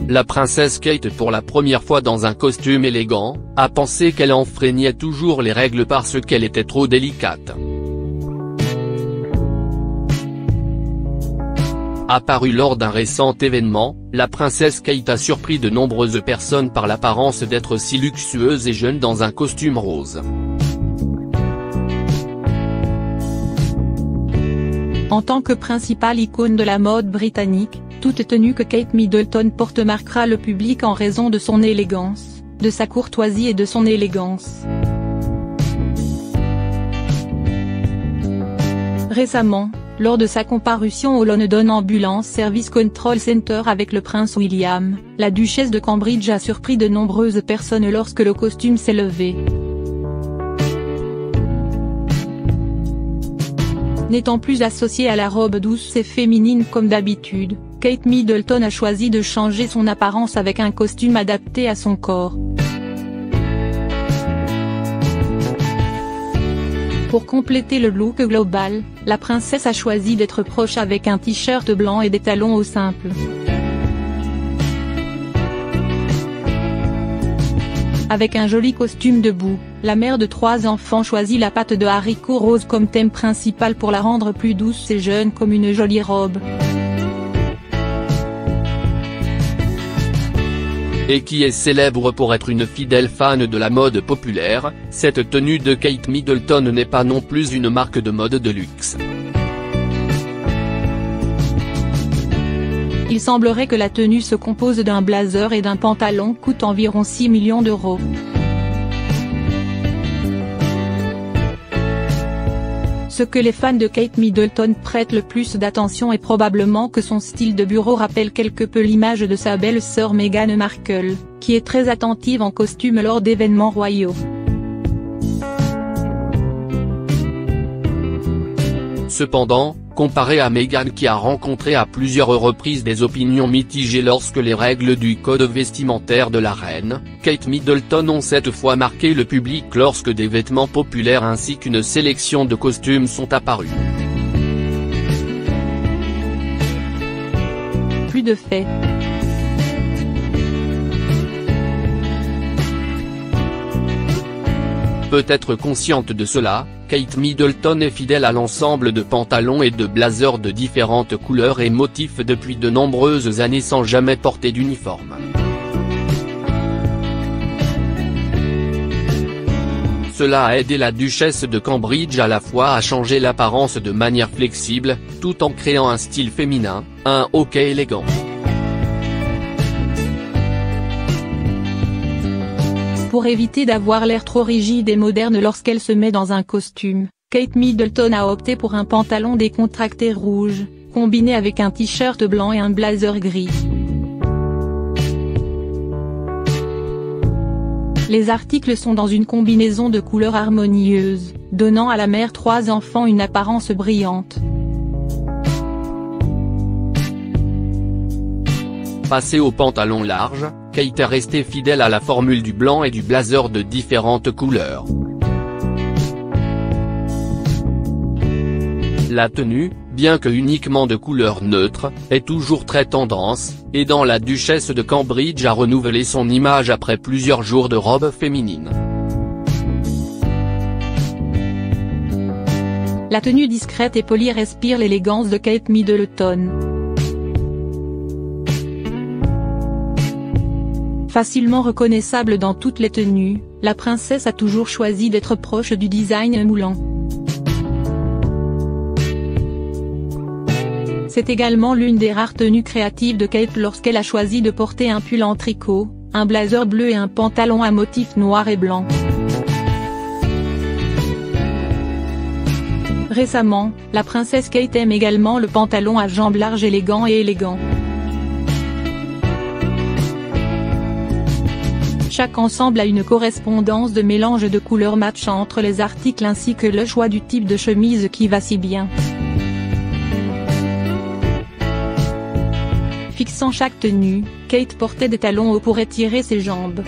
La princesse Kate, pour la première fois dans un costume élégant, a pensé qu'elle enfreignait toujours les règles parce qu'elle était trop délicate. Apparue lors d'un récent événement, la princesse Kate a surpris de nombreuses personnes par l'apparence d'être si luxueuse et jeune dans un costume rose. En tant que principale icône de la mode britannique, toute tenue que Kate Middleton porte marquera le public en raison de son élégance, de sa courtoisie et de son élégance. Récemment, lors de sa comparution au London Ambulance Service Control Center avec le prince William, la duchesse de Cambridge a surpris de nombreuses personnes lorsque le costume s'est levé. N'étant plus associée à la robe douce et féminine comme d'habitude, Kate Middleton a choisi de changer son apparence avec un costume adapté à son corps. Pour compléter le look global, la princesse a choisi d'être proche avec un t-shirt blanc et des talons hauts simples. Avec un joli costume debout, la mère de 3 enfants choisit la pâte de haricot rose comme thème principal pour la rendre plus douce et jeune comme une jolie robe. Et qui est célèbre pour être une fidèle fan de la mode populaire, cette tenue de Kate Middleton n'est pas non plus une marque de mode de luxe. Il semblerait que la tenue se compose d'un blazer et d'un pantalon coûte environ 6 millions d'euros. Ce que les fans de Kate Middleton prêtent le plus d'attention est probablement que son style de bureau rappelle quelque peu l'image de sa belle-sœur Meghan Markle, qui est très attentive en costume lors d'événements royaux. Cependant, comparé à Meghan qui a rencontré à plusieurs reprises des opinions mitigées lorsque les règles du code vestimentaire de la reine, Kate Middleton ont cette fois marqué le public lorsque des vêtements populaires ainsi qu'une sélection de costumes sont apparus. Plus de faits. Peut-être consciente de cela, Kate Middleton est fidèle à l'ensemble de pantalons et de blazers de différentes couleurs et motifs depuis de nombreuses années sans jamais porter d'uniforme. Cela a aidé la duchesse de Cambridge à la fois à changer l'apparence de manière flexible, tout en créant un style féminin, un hockey élégant. Pour éviter d'avoir l'air trop rigide et moderne lorsqu'elle se met dans un costume, Kate Middleton a opté pour un pantalon décontracté rouge, combiné avec un t-shirt blanc et un blazer gris. Les articles sont dans une combinaison de couleurs harmonieuses, donnant à la mère 3 enfants une apparence brillante. Passé au pantalon large, Kate est restée fidèle à la formule du blanc et du blazer de différentes couleurs. La tenue, bien que uniquement de couleur neutre, est toujours très tendance, aidant la duchesse de Cambridge à renouveler son image après plusieurs jours de robe féminine. La tenue discrète et polie respire l'élégance de Kate Middleton. Facilement reconnaissable dans toutes les tenues, la princesse a toujours choisi d'être proche du design moulant. C'est également l'une des rares tenues créatives de Kate lorsqu'elle a choisi de porter un pull en tricot, un blazer bleu et un pantalon à motifs noir et blanc. Récemment, la princesse Kate aime également le pantalon à jambes larges élégant et élégant. Chaque ensemble a une correspondance de mélange de couleurs matchant entre les articles ainsi que le choix du type de chemise qui va si bien. Fixant chaque tenue, Kate portait des talons hauts pour étirer ses jambes.